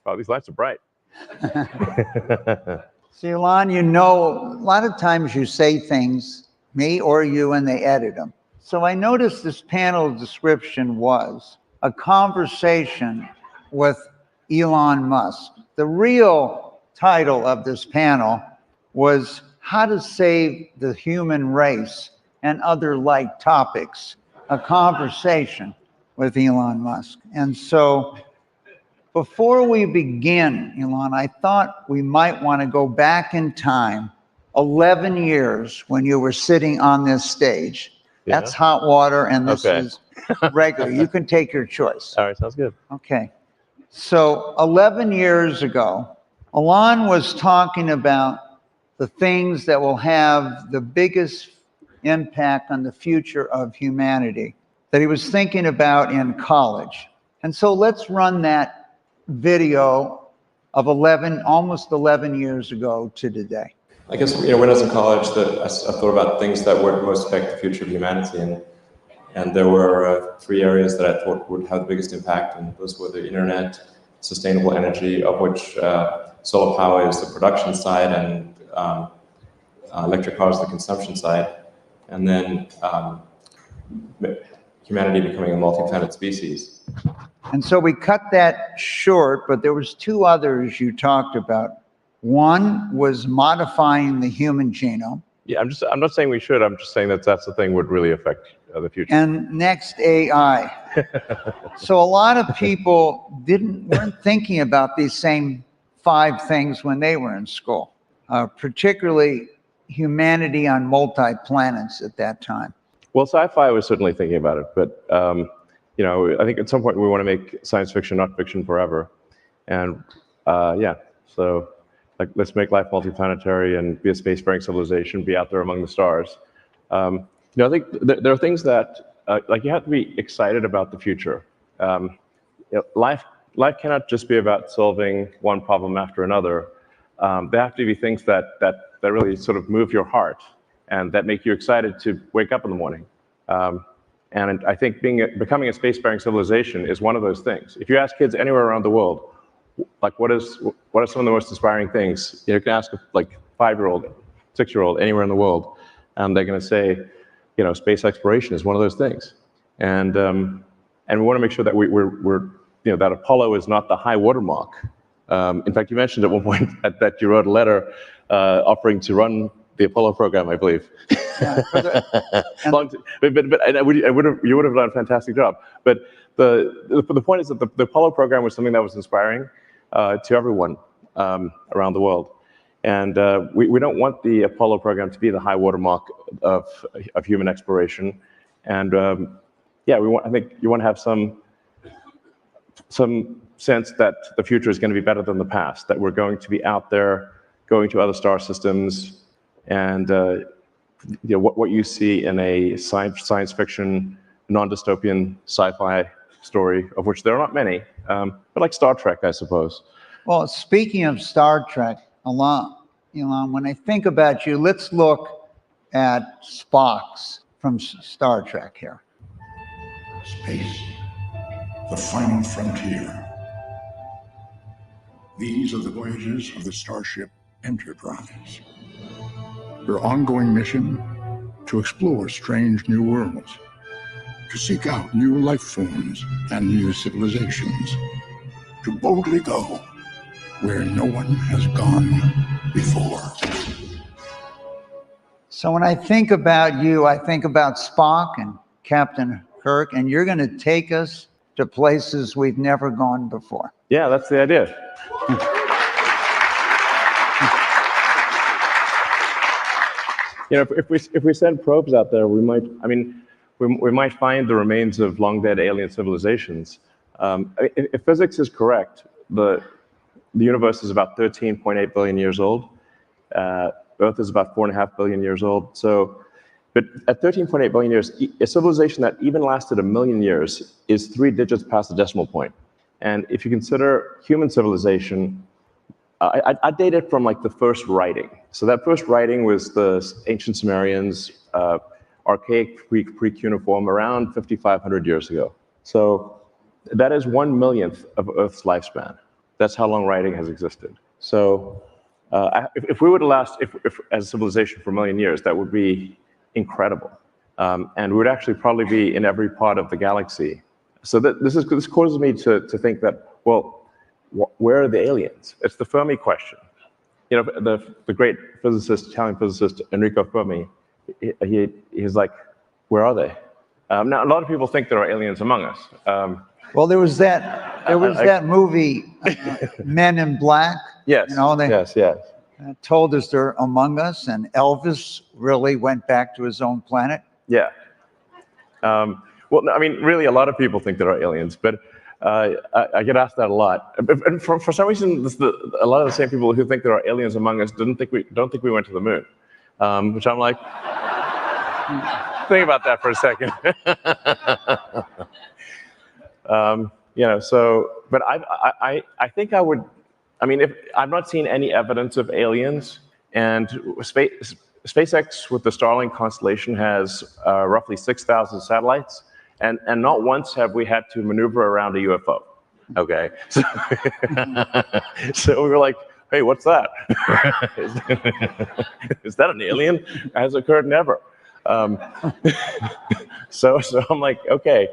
Wow, these lights are bright. See, Elon, you know, a lot of times you say things, me or you, and they edit them. So I noticed this panel description was a conversation with Elon Musk. The real title of this panel was How to Save the Human Race and Other Like Topics, a conversation with Elon Musk. And so before we begin, Elon, I thought we might want to go back in time 11 years when you were sitting on this stage. Yeah. That's hot water, and this Okay. is regular. You can take your choice. All right, sounds good. Okay. So 11 years ago, Elon was talking about the things that will have the biggest impact on the future of humanity that he was thinking about in college. And so let's run that video of almost 11 years ago to today. I guess, when I was in college, I thought about things that would most affect the future of humanity, and there were 3 areas that I thought would have the biggest impact, and those were the internet, sustainable energy, of which solar power is the production side, and electric cars the consumption side, and then humanity becoming a multi-planet species. And so we cut that short, but there was 2 others you talked about. One was modifying the human genome. Yeah, I'm not saying we should. I'm just saying that's the thing would really affect the future. And next, AI. So a lot of people weren't thinking about these same 5 things when they were in school, particularly humanity on multi-planets at that time. Well, sci-fi was certainly thinking about it, but I think at some point we want to make science fiction not fiction forever, and so like let's make life multiplanetary and be a spacefaring civilization, be out there among the stars. I think there are things that like you have to be excited about the future. Life cannot just be about solving one problem after another. There have to be things that really sort of move your heart and that make you excited to wake up in the morning. And I think becoming a spacefaring civilization is one of those things. If you ask kids anywhere around the world, like what are some of the most inspiring things, you can ask like 5-year-old, 6-year-old anywhere in the world, and they're going to say, space exploration is one of those things. And we want to make sure that we're that Apollo is not the high watermark. In fact, you mentioned at one point that you wrote a letter offering to run the Apollo program, I believe. Yeah, but you would have done a fantastic job. But the point is that the Apollo program was something that was inspiring to everyone around the world. And we don't want the Apollo program to be the high watermark of human exploration. And I think you want to have some sense that the future is going to be better than the past, that we're going to be out there, going to other star systems, and what you see in a science fiction, non-dystopian sci-fi story, of which there are not many, but like Star Trek, I suppose. Well, speaking of Star Trek, Elon, when I think about you, let's look at Spock's from Star Trek here. Space, the final frontier. These are the voyages of the Starship Enterprise. Her ongoing mission, to explore strange new worlds, to seek out new life forms and new civilizations, to boldly go where no one has gone before. So when I think about you, I think about Spock and Captain Kirk, and you're going to take us to places we've never gone before. Yeah, that's the idea. If we send probes out there, we might find the remains of long dead alien civilizations. If physics is correct, the universe is about 13.8 billion years old. Earth is about 4.5 billion years old. But at 13.8 billion years, a civilization that even lasted 1 million years is 3 digits past the decimal point. And if you consider human civilization, I date it from like the first writing. So that first writing was the ancient Sumerians, archaic pre-cuneiform, around 5,500 years ago. So that is 1/millionth of Earth's lifespan. That's how long writing has existed. So if we were to last, if as a civilization for 1 million years, that would be incredible. And we would actually probably be in every part of the galaxy. So this causes me to think that, well, where are the aliens? It's the Fermi question. You know, the great physicist, Italian physicist Enrico Fermi, he's like, where are they? Now, a lot of people think there are aliens among us. Well, there was that movie, Men in Black. Yes, You know, they yes. told us they're among us, and Elvis really went back to his own planet. Yeah. Well, I mean, really, a lot of people think there are aliens, but I get asked that a lot. And for some reason, a lot of the same people who think there are aliens among us don't think we went to the moon, which I'm like, think about that for a second. You know, so, but I think I would. I mean, if I've not seen any evidence of aliens, and SpaceX with the Starlink constellation has roughly 6,000 satellites, and not once have we had to maneuver around a UFO. Okay, so we were like, hey, what's that? Is that an alien? Has occurred never. So I'm like, okay,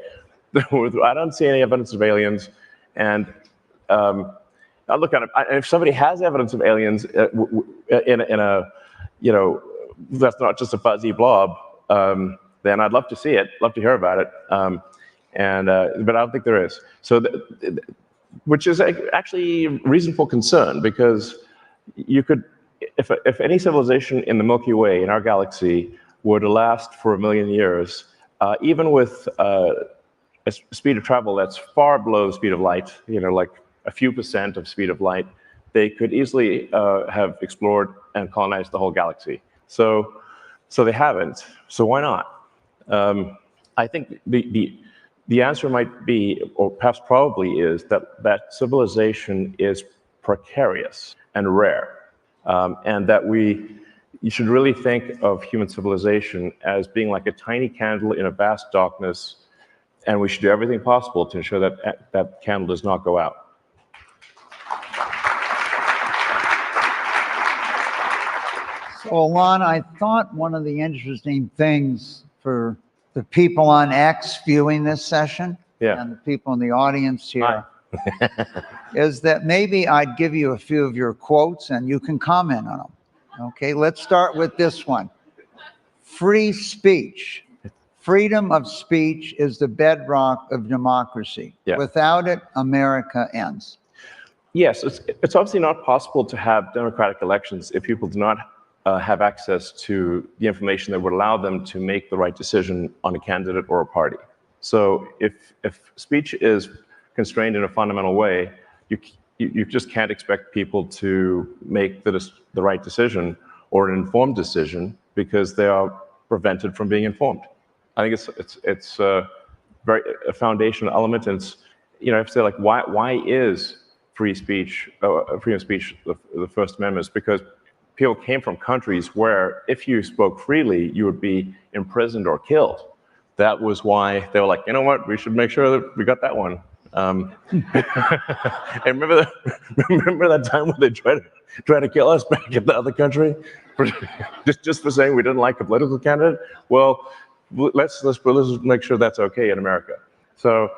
I don't see any evidence of aliens, and I look at it. And if somebody has evidence of aliens in a, you know, that's not just a fuzzy blob, then I'd love to see it, love to hear about it, but I don't think there is. So, which is actually reason for concern, because you could, if any civilization in the Milky Way in our galaxy were to last for 1 million years, even with a speed of travel that's far below the speed of light, you know, like a few % of speed of light, they could easily have explored and colonized the whole galaxy. So they haven't. So why not? I think the answer might be, or perhaps probably is, that civilization is precarious and rare, and that you should really think of human civilization as being like a tiny candle in a vast darkness, and we should do everything possible to ensure that that candle does not go out. So, Elon, I thought one of the interesting things for the people on X viewing this session, and the people in the audience here, is that maybe I'd give you a few of your quotes and you can comment on them. Okay, let's start with this one. Free speech. Freedom of speech is the bedrock of democracy. Yeah. Without it, America ends. Yes, it's obviously not possible to have democratic elections if people do not have access to the information that would allow them to make the right decision on a candidate or a party. So if speech is constrained in a fundamental way, you just can't expect people to make the right decision or an informed decision, because they are prevented from being informed. I think it's a very foundational element, and it's, you know, I have to say, like, why is freedom of speech the First Amendment? Is because people came from countries where if you spoke freely, you would be imprisoned or killed. That was why they were like, you know what, we should make sure that we got that one. And remember that time when they tried to kill us back in the other country, just for saying we didn't like a political candidate? Well, let's make sure that's okay in America. So,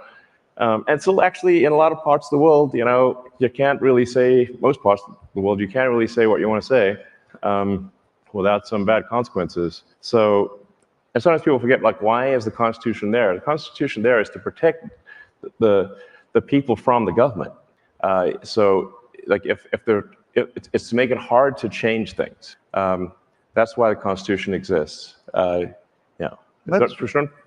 and so actually in a lot of parts of the world, you know, you can't really say, most parts of the world, you can't really say what you want to say without some bad consequences. So, and sometimes people forget, like, why is the Constitution there? The Constitution there is to protect the people from the government. So, like, it's to make it hard to change things. That's why the Constitution exists. Don't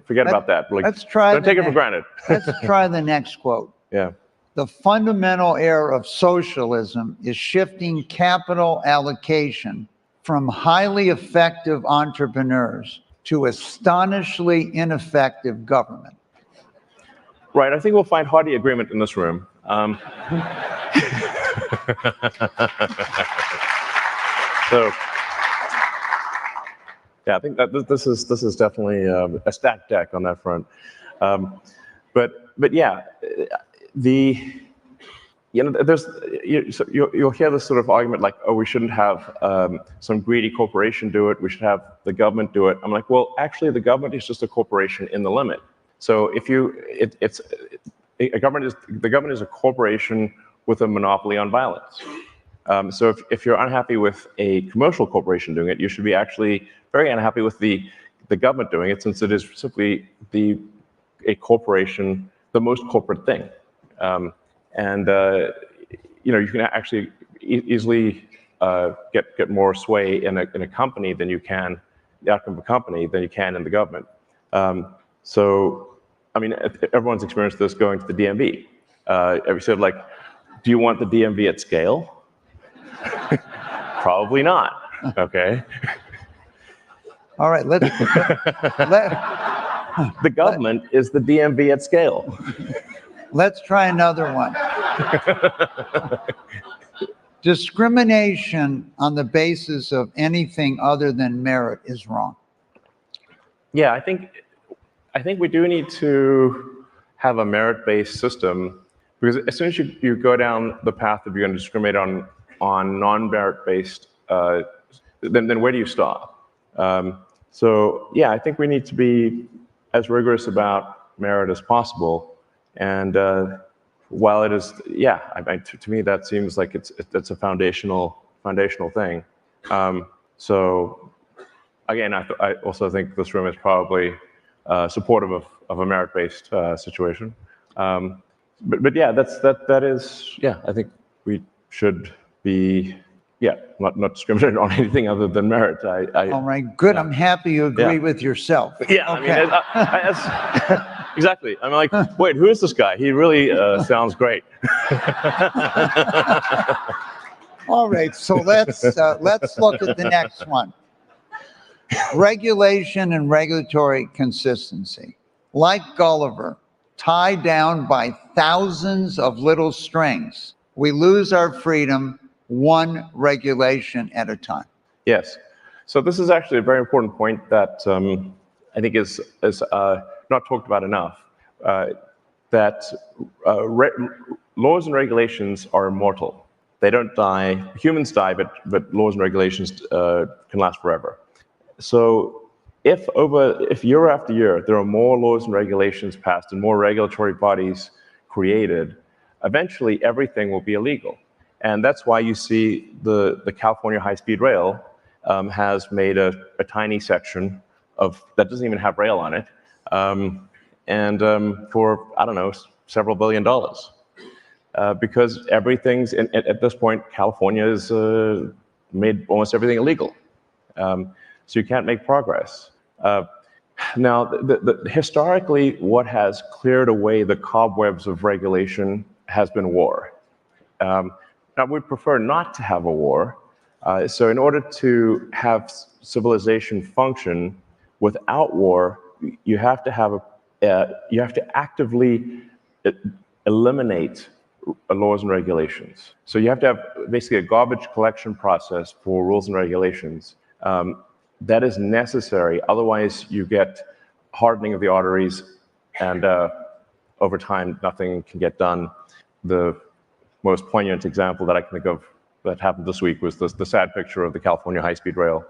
forget about that. Like, let's try. Don't take it for granted. Let's try the next quote. Yeah. The fundamental error of socialism is shifting capital allocation from highly effective entrepreneurs to astonishingly ineffective government. Right. I think we'll find hearty agreement in this room. So, yeah, I think that this is definitely a stacked deck on that front. But yeah, you'll hear this sort of argument like, oh, we shouldn't have some greedy corporation do it. We should have the government do it. I'm like, well, actually, the government is just a corporation in the limit. So if the government is a corporation with a monopoly on violence. So if you're unhappy with a commercial corporation doing it, you should be actually very unhappy with the government doing it, since it is simply a corporation, the most corporate thing. You can actually easily get more sway in a company than you can, the outcome of a company, than you can in the government. Everyone's experienced this going to the DMV. Have you said, like, do you want the DMV at scale? Probably not. Okay. All right, The government is the DMV at scale. let's try another one. Discrimination on the basis of anything other than merit is wrong. Yeah, I think we do need to have a merit-based system, because as soon as you go down the path of you're going to discriminate on non-merit-based, then where do you stop? So yeah, I think we need to be as rigorous about merit as possible. And while it is, to me that seems like it's a foundational thing. So again, I also think this room is probably supportive of a merit-based situation. But yeah, that is, yeah, I think we should be, not discriminating on anything other than merit. All right, good. I'm happy you agree with yourself. Yeah, okay. Exactly. I'm like, wait, who is this guy? He really sounds great. All right, so let's look at the next one. Regulation and regulatory consistency. Like Gulliver, tied down by thousands of little strings, we lose our freedom one regulation at a time. Yes. So this is actually a very important point that I think is not talked about enough. That laws and regulations are immortal. They don't die. Humans die, but laws and regulations can last forever. So if year after year there are more laws and regulations passed and more regulatory bodies created, eventually everything will be illegal. And that's why you see the California high-speed rail has made a tiny section that doesn't even have rail on it, for, I don't know, several $1 billion. Because everything's, at this point, California has made almost everything illegal. So you can't make progress. Now, historically, what has cleared away the cobwebs of regulation has been war. Now, we'd prefer not to have a war. So in order to have civilization function without war, you have to actively eliminate laws and regulations. So you have to have basically a garbage collection process for rules and regulations. That is necessary. Otherwise, you get hardening of the arteries, and over time, nothing can get done. The most poignant example that I can think of that happened this week was the sad picture of the California high-speed rail,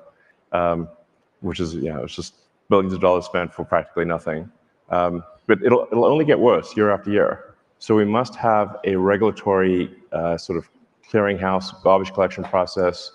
which is, it's just billions of dollars spent for practically nothing. But it'll only get worse year after year. So we must have a regulatory sort of clearinghouse, garbage collection process.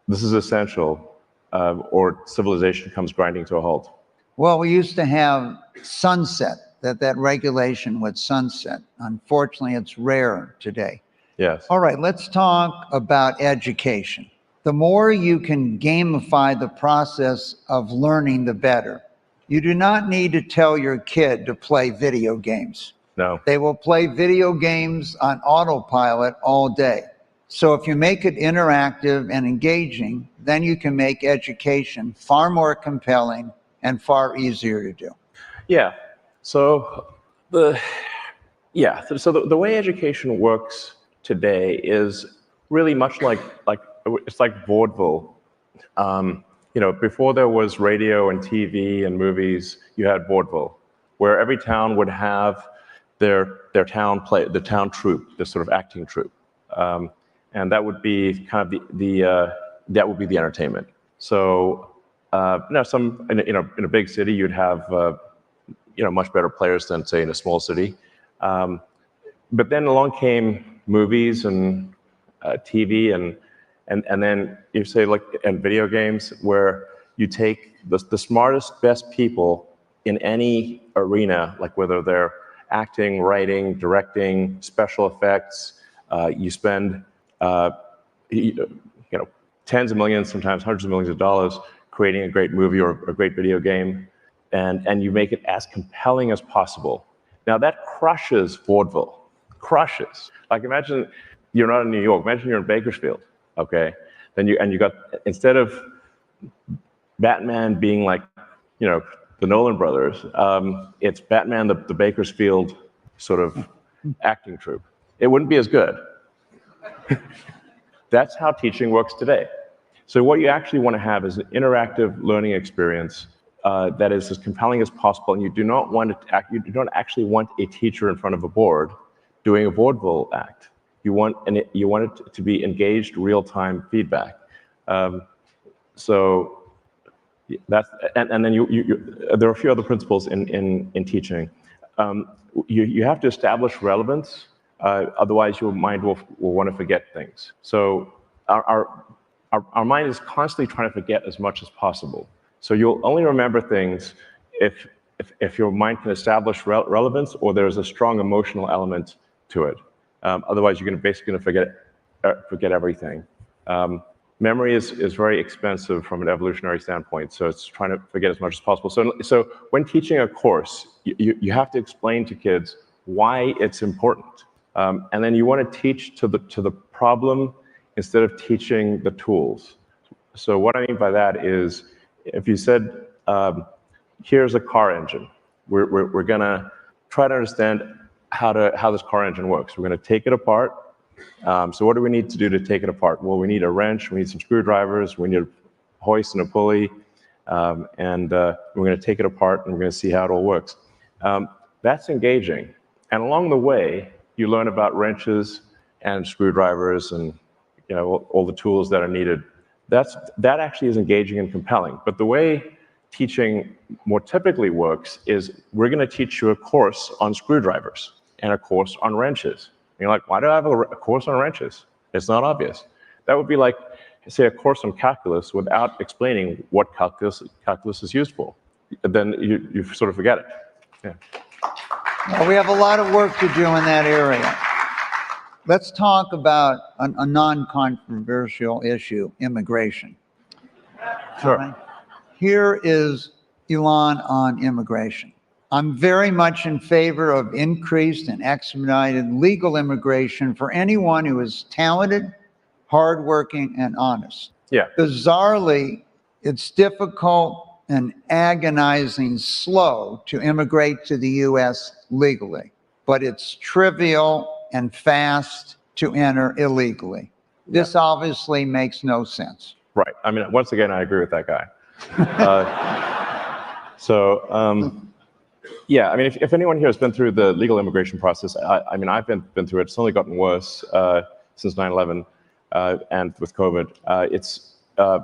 This is essential, or civilization comes grinding to a halt. Well, we used to have sunset, that regulation would sunset. Unfortunately, it's rare today. Yes. All right, let's talk about education. The more you can gamify the process of learning, the better. You do not need to tell your kid to play video games. No. They will play video games on autopilot all day. So if you make it interactive and engaging, then you can make education far more compelling and far easier to do. Yeah. So the way education works today is really much like it's like vaudeville. Before there was radio and TV and movies, you had vaudeville, where every town would have their town troupe, the sort of acting troupe, and that would be kind of that would be the entertainment. So in a big city you'd have much better players than say in a small city, but then along came movies and TV and then you say and video games where you take the smartest, best people in any arena, like whether they're acting, writing, directing, special effects. You spend tens of millions, sometimes hundreds of millions of dollars creating a great movie or a great video game, and you make it as compelling as possible. Now that crushes vaudeville, crushes. Like imagine you're not in New York, imagine you're in Bakersfield, okay? Then you got, instead of Batman being like, the Nolan brothers, it's Batman, the Bakersfield sort of acting troupe. It wouldn't be as good. That's how teaching works today. So what you actually want to have is an interactive learning experience that is as compelling as possible, and you do not actually want a teacher in front of a board doing a vaudeville act. You want it to be engaged, real-time feedback. So that's and then there are a few other principles in teaching. You have to establish relevance. Otherwise, your mind will want to forget things. So our mind is constantly trying to forget as much as possible. So you'll only remember things if your mind can establish relevance or there's a strong emotional element to it. Otherwise, you're basically going to forget everything. Memory is very expensive from an evolutionary standpoint, so it's trying to forget as much as possible. So when teaching a course, you have to explain to kids why it's important. And then you want to teach to the problem instead of teaching the tools. So what I mean by that is, if you said, here's a car engine, we're going to try to understand how this car engine works. We're going to take it apart. So what do we need to do to take it apart? Well, we need a wrench, we need some screwdrivers, we need a hoist and a pulley, and we're going to take it apart and we're going to see how it all works. That's engaging. And along the way, you learn about wrenches and screwdrivers and all the tools that are needed. That actually is engaging and compelling. But the way teaching more typically works is we're going to teach you a course on screwdrivers and a course on wrenches. And you're like, why do I have a course on wrenches? It's not obvious. That would be like, say, a course on calculus without explaining what calculus is used for. Then you sort of forget it. Yeah. Well, we have a lot of work to do in that area. Let's talk about a non-controversial issue, immigration. Sure. Right. Here is Elon on immigration. I'm very much in favor of increased and expedited legal immigration for anyone who is talented, hardworking, and honest. Yeah. Bizarrely, it's difficult and agonizing slow to immigrate to the U.S. legally, but it's trivial and fast to enter illegally. This obviously makes no sense. Right. I mean, once again, I agree with that guy. Yeah, I mean, if anyone here has been through the legal immigration process, I mean, I've been through it. It's only gotten worse since 9/11 and with COVID. It's a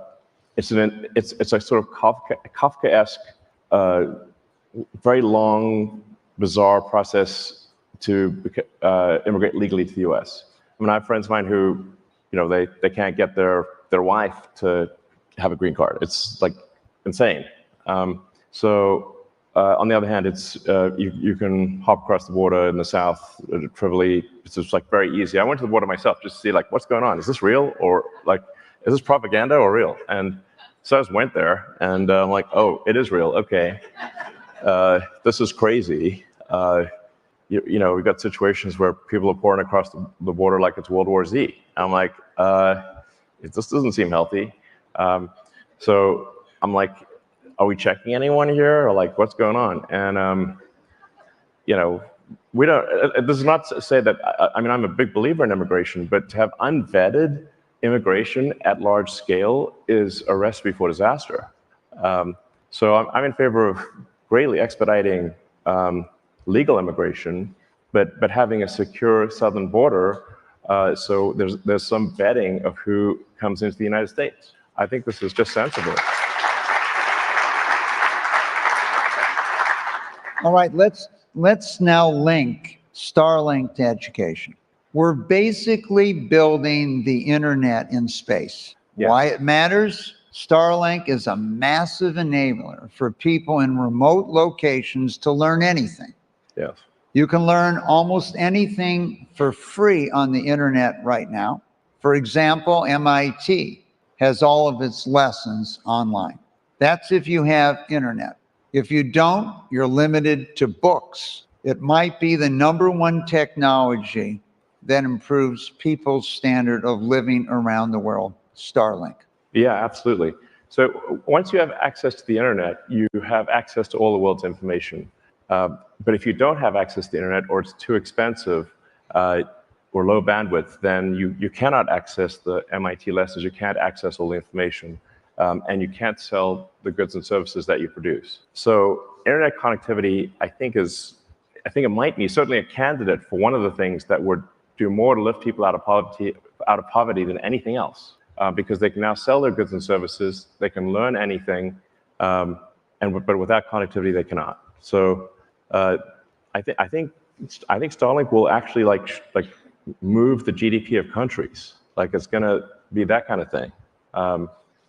sort of Kafkaesque, very long, bizarre process to immigrate legally to the U.S. I mean, I have friends of mine who, they can't get their wife to have a green card. It's like insane. On the other hand, it's you can hop across the border in the South trivially. It's just like very easy. I went to the border myself just to see like what's going on. Is this real or like is this propaganda or real? And so I just went there and I'm like, oh, it is real. Okay, this is crazy. We've got situations where people are pouring across the border like it's World War Z. I'm like, this doesn't seem healthy. So I'm like, are we checking anyone here, or like what's going on? And we don't. This is not to say that. I mean, I'm a big believer in immigration, but to have unvetted immigration at large scale is a recipe for disaster. So I'm in favor of greatly expediting legal immigration, but having a secure southern border, so there's some vetting of who comes into the United States. I think this is just sensible. All right, let's now link Starlink to education. We're basically building the internet in space. Yes. Why it matters? Starlink is a massive enabler for people in remote locations to learn anything. Yes. You can learn almost anything for free on the internet right now. For example, MIT has all of its lessons online. That's if you have internet. If you don't, you're limited to books. It might be the #1 technology that improves people's standard of living around the world, Starlink. Yeah, absolutely. So once you have access to the internet, you have access to all the world's information. But if you don't have access to the internet, or it's too expensive or low bandwidth, then you cannot access the MIT lessons, you can't access all the information, and you can't sell the goods and services that you produce. So internet connectivity, I think it might be certainly a candidate for one of the things that would do more to lift people out of poverty than anything else, because they can now sell their goods and services, they can learn anything, but without connectivity they cannot. So I think Starlink will actually like move the GDP of countries. Like it's going to be that kind of thing.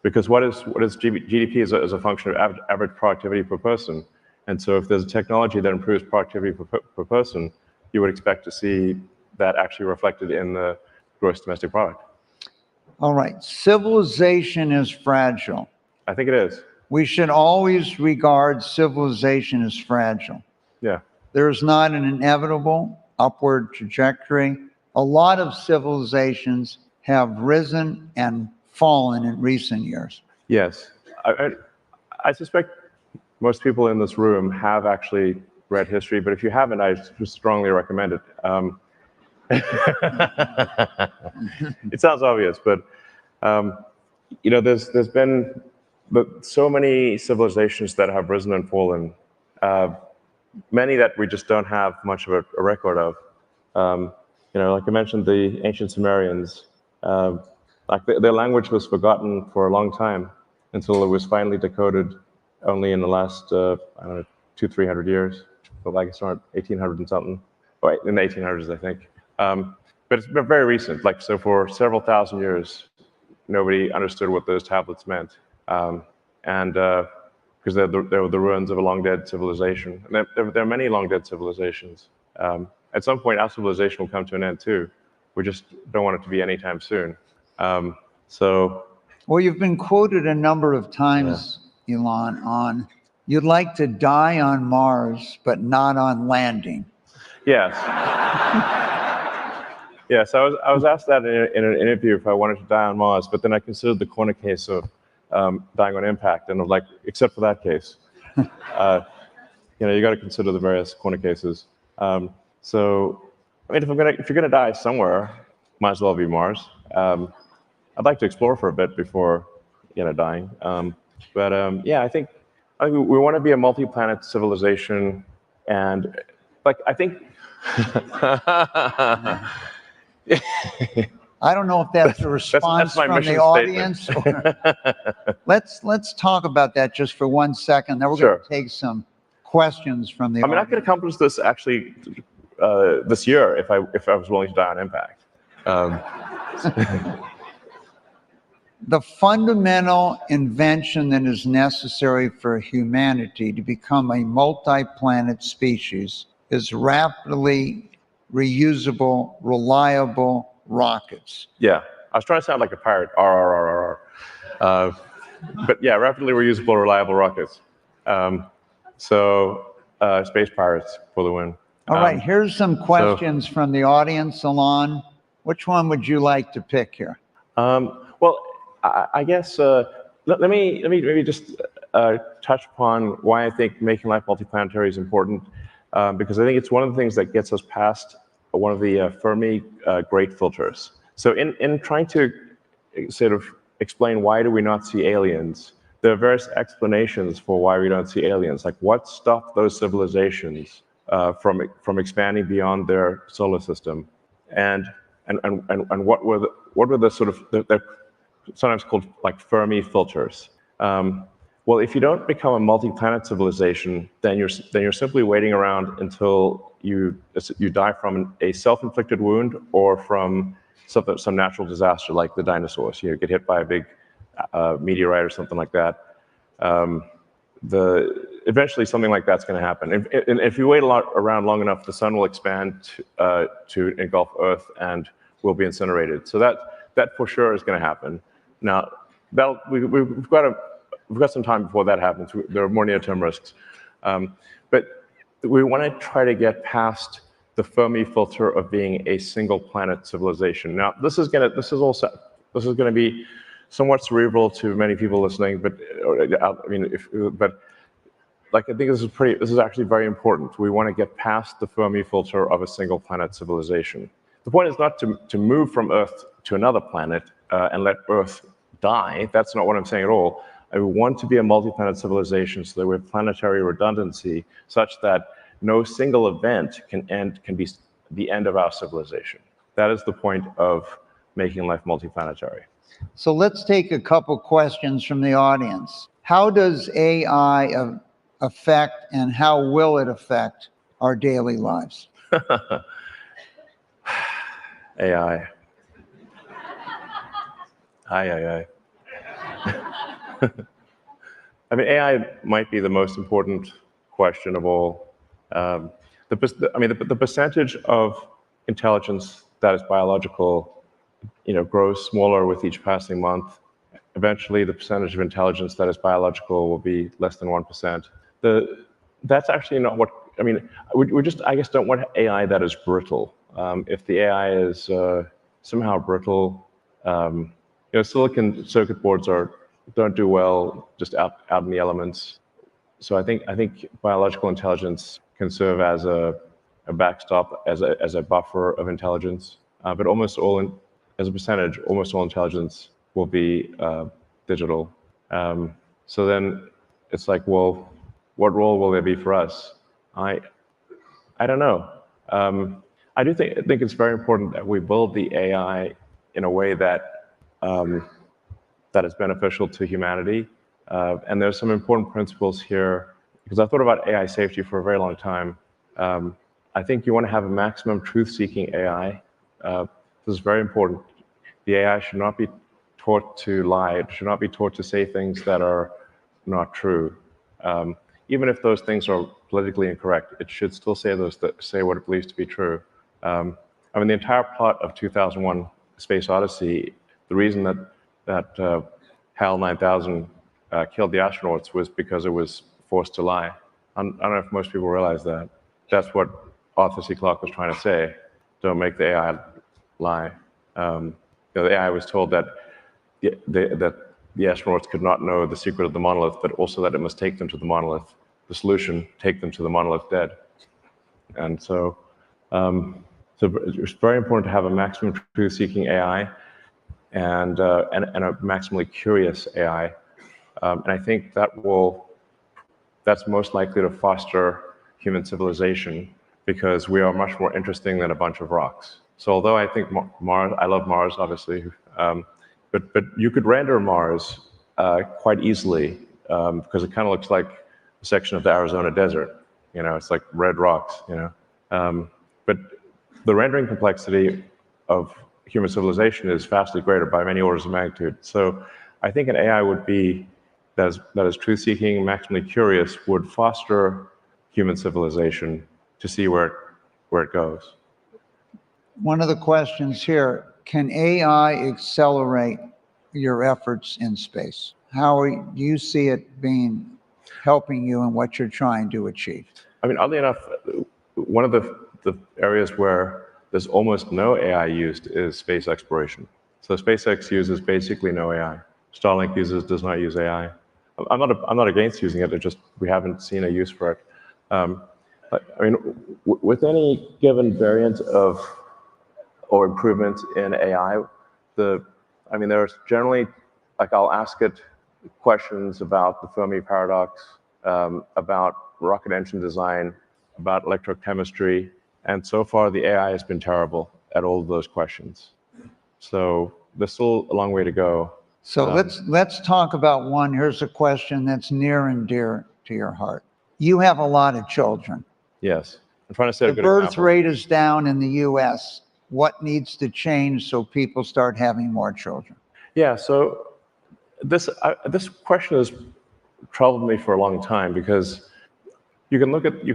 Because what is GDP is a function of average productivity per person. And so if there's a technology that improves productivity per person, you would expect to see that actually reflected in the gross domestic product. All right, civilization is fragile. I think it is. We should always regard civilization as fragile. Yeah. There's not an inevitable upward trajectory. A lot of civilizations have risen and fallen in recent years. Yes. I suspect most people in this room have actually read history, but if you haven't, I just strongly recommend it. It sounds obvious, but there's been so many civilizations that have risen and fallen, many that we just don't have much of a record of. Like I mentioned, the ancient Sumerians, their language was forgotten for a long time until it was finally decoded only in the last, 200-300 years. But like it's around 1800 and something, or in the 1800s, I think. But it's been very recent. So for several thousand years, nobody understood what those tablets meant, because they were the ruins of a long dead civilization. And there are many long dead civilizations. At some point, our civilization will come to an end too. We just don't want it to be anytime soon. Well, you've been quoted a number of times, Elon, on you'd like to die on Mars, but not on landing. Yes. Yes, I was asked that in an interview if I wanted to die on Mars, but then I considered the corner case of dying on impact, and I was like, except for that case. You got to consider the various corner cases. So, I mean, if you're gonna die somewhere, might as well be Mars. I'd like to explore for a bit before, dying. I think we want to be a multi-planet civilization, and I think. I don't know if that's a response that's from the audience. Let's talk about that just for 1 second. Then we're going to take some questions from the audience. I could accomplish this actually this year if I was willing to die on impact. The fundamental invention that is necessary for humanity to become a multi-planet species is rapidly reusable, reliable rockets. Yeah, I was trying to sound like a pirate. But yeah, rapidly reusable, reliable rockets. Space pirates for the win. All right, here's some questions from the audience, Elon. Which one would you like to pick here? Well, I guess let me maybe just touch upon why I think making life multiplanetary is important, because I think it's one of the things that gets us past one of the Fermi great filters. So in trying to sort of explain why do we not see aliens, there are various explanations for why we don't see aliens. Like what stopped those civilizations from expanding beyond their solar system, and what were the sort of they're sometimes called like Fermi filters. Well, if you don't become a multi-planet civilization, then you're simply waiting around until you die from a self-inflicted wound or from some natural disaster like the dinosaurs. You get hit by a big meteorite or something like that. Eventually something like that's going to happen. And if you wait around long enough, the sun will expand to engulf Earth and will be incinerated. So that for sure is going to happen. Now, we've got some time before that happens. There are more near-term risks, but we want to try to get past the Fermi filter of being a single-planet civilization. Now, this is going to be somewhat cerebral to many people listening, but I think this is actually very important. We want to get past the Fermi filter of a single-planet civilization. The point is not to move from Earth to another planet and let Earth die. That's not what I'm saying at all. I want to be a multi-planet civilization so that we have planetary redundancy such that no single event can be the end of our civilization. That is the point of making life multiplanetary. So let's take a couple questions from the audience. How does AI affect and how will it affect our daily lives? AI. Aye. I mean, AI might be the most important question of all. The percentage of intelligence that is biological, grows smaller with each passing month. Eventually, the percentage of intelligence that is biological will be less than 1%. That's actually not what I mean. We just, I guess, don't want AI that is brittle. If the AI is somehow brittle, silicon circuit boards don't do well just out in the elements. So I think biological intelligence can serve as a backstop, as a buffer of intelligence. But as a percentage, almost all intelligence will be digital. So then it's like, well, what role will there be for us? I don't know. I do think it's very important that we build the AI in a way that is beneficial to humanity. And there's some important principles here, because I've thought about AI safety for a very long time. I think you want to have a maximum truth-seeking AI. This is very important. The AI should not be taught to lie. It should not be taught to say things that are not true. Even if those things are politically incorrect, it should still say what it believes to be true. The entire plot of 2001: Space Odyssey, the reason that HAL 9000 killed the astronauts was because it was forced to lie. I don't know if most people realize that. That's what Arthur C. Clarke was trying to say. Don't make the AI lie. The AI was told that the astronauts could not know the secret of the monolith, but also that it must take them to the monolith. The solution, take them to the monolith dead. And so it's very important to have a maximum truth-seeking AI and a maximally curious AI. And I think that's most likely to foster human civilization, because we are much more interesting than a bunch of rocks. So although I think Mars, I love Mars, obviously, but you could render Mars quite easily, because it kind of looks like a section of the Arizona desert. It's like red rocks. But the rendering complexity of human civilization is vastly greater by many orders of magnitude. So I think an AI would be that is truth-seeking, maximally curious, would foster human civilization to see where it goes. One of the questions here: can AI accelerate your efforts in space? How do you see it helping you in what you're trying to achieve? Oddly enough, one of the areas where there's almost no AI used is space exploration. So SpaceX uses basically no AI. Starlink does not use AI. I'm not against using it. It's just we haven't seen a use for it. With any given variant or improvement in AI, there's generally, I'll ask it questions about the Fermi paradox, about rocket engine design, about electrochemistry, and so far the AI has been terrible at all of those questions. So there's still a long way to go. So let's talk about one. Here's a question that's near and dear to your heart. You have a lot of children. Yes, I'm trying to set a The good birth example. rate is down in the U.S. What needs to change so people start having more children? Yeah, so this question has troubled me for a long time, because you can look at the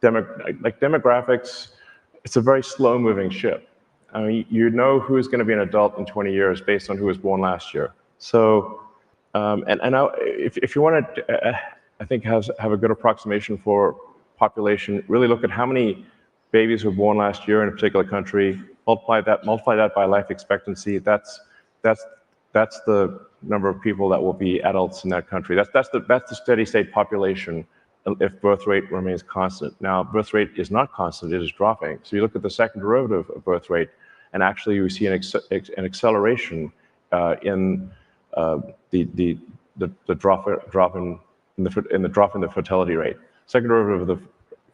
demographics. It's a very slow-moving ship. I mean, you know who's going to be an adult in 20 years based on who was born last year. So, if you want to, I think have a good approximation for population, really look at how many babies were born last year in a particular country. Multiply that by life expectancy. That's the number of people that will be adults in that country. That's the steady state population if birth rate remains constant. Now, birth rate is not constant; it is dropping. So you look at the second derivative of birth rate, and actually you see an acceleration in the drop in the fertility rate. Second derivative of the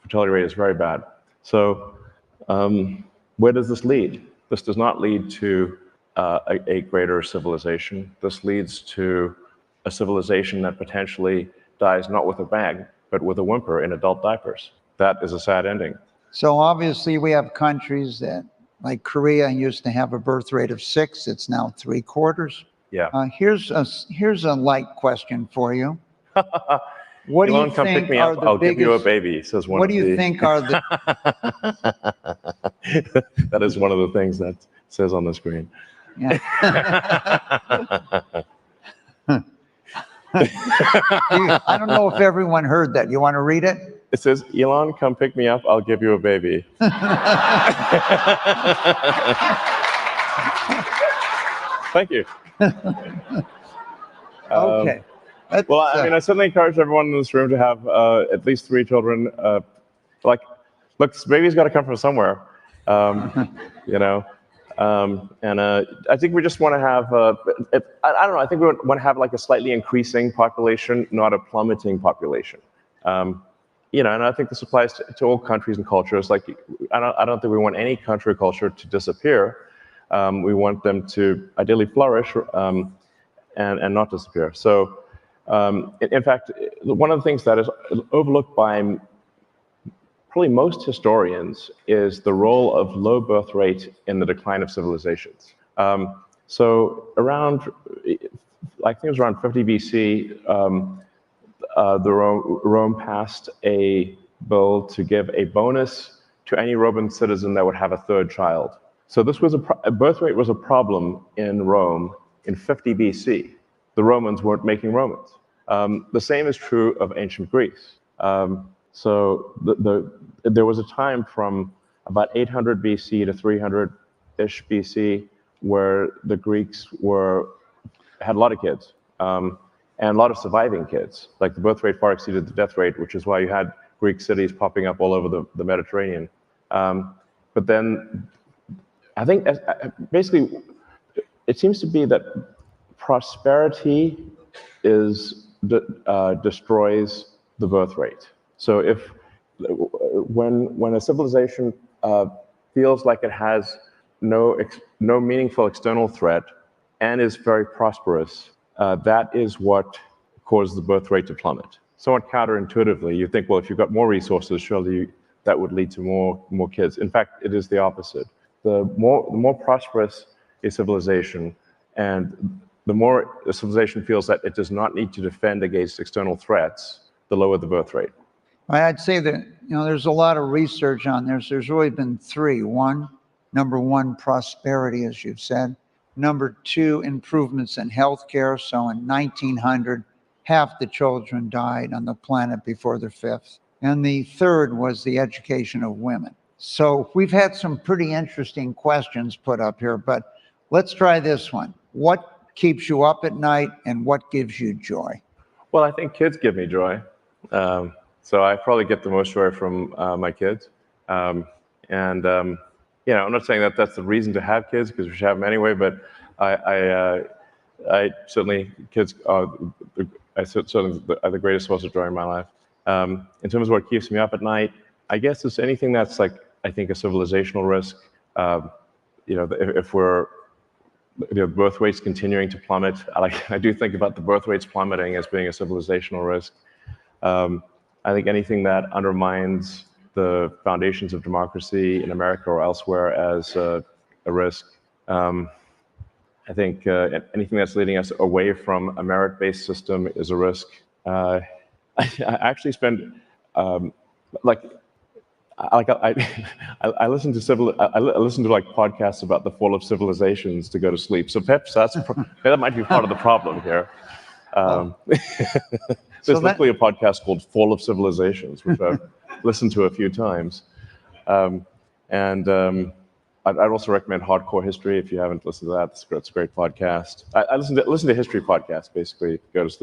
fertility rate is very bad. So where does this lead? This does not lead to a greater civilization. This leads to a civilization that potentially dies not with a bang, but with a whimper in adult diapers. That is a sad ending. So obviously we have countries that, like Korea, used to have a birth rate of 6. It's now 3/4. Yeah. Here's a light question for you. What do Elon, you come pick think me are up. the I'll give you a biggest? baby, says one What of do you the. think are the? That is one of the things that says on the screen. Yeah. I don't know if everyone heard that. You want to read it? It says, Elon, come pick me up. I'll give you a baby. Thank you. Okay. Well, I mean, I certainly encourage everyone in this room to have at least 3 children. Look, baby's got to come from somewhere, you know. And I think we just want to have, I don't know, I think we want to have like a slightly increasing population, not a plummeting population. You know, and I think this applies to all countries and cultures. Like, I don't think we want any country or culture to disappear. We want them to ideally flourish and not disappear. So, in fact, one of the things that is overlooked by probably most historians is the role of low birth rate in the decline of civilizations. So around, I think it was around 50 BC, Rome passed a bill to give a bonus to any Roman citizen that would have a 3rd child. So this was a birth rate was a problem in Rome in 50 BC. The Romans weren't making Romans. The same is true of ancient Greece. So there was a time from about 800 BC to 300-ish BC where the Greeks had a lot of kids and a lot of surviving kids. Like the birth rate far exceeded the death rate, which is why you had Greek cities popping up all over the Mediterranean. But then I think basically it seems to be that prosperity destroys the birth rate. So when a civilization feels like it has no meaningful external threat and is very prosperous, that is what causes the birth rate to plummet. Somewhat counterintuitively, you think, well, if you've got more resources, surely that would lead to more kids. In fact, it is the opposite. The more prosperous a civilization, and the more a civilization feels that it does not need to defend against external threats, the lower the birth rate. I'd say that, there's a lot of research on this. There's really been 3. Number one, prosperity, as you've said. Number 2, improvements in healthcare. So in 1900, half the children died on the planet before their 5th. And the 3rd was the education of women. So we've had some pretty interesting questions put up here, but let's try this one. What keeps you up at night and what gives you joy? Well, I think kids give me joy. So I probably get the most joy from my kids. I'm not saying that that's the reason to have kids, because we should have them anyway, but I certainly, kids are the greatest source of joy in my life. In terms of what keeps me up at night, I guess it's anything that's like, I think, a civilizational risk. If we're, birth rates continuing to plummet, I do think about the birth rates plummeting as being a civilizational risk. I think anything that undermines the foundations of democracy in America or elsewhere as a risk. I think anything that's leading us away from a merit-based system is a risk. I actually spend I listen to like podcasts about the fall of civilizations to go to sleep. So perhaps that might be part of the problem here. There's luckily a podcast called Fall of Civilizations, which I've listened to a few times. I'd also recommend Hardcore History if you haven't listened to that. It's a great podcast. I listen to history podcasts basically to go to sleep.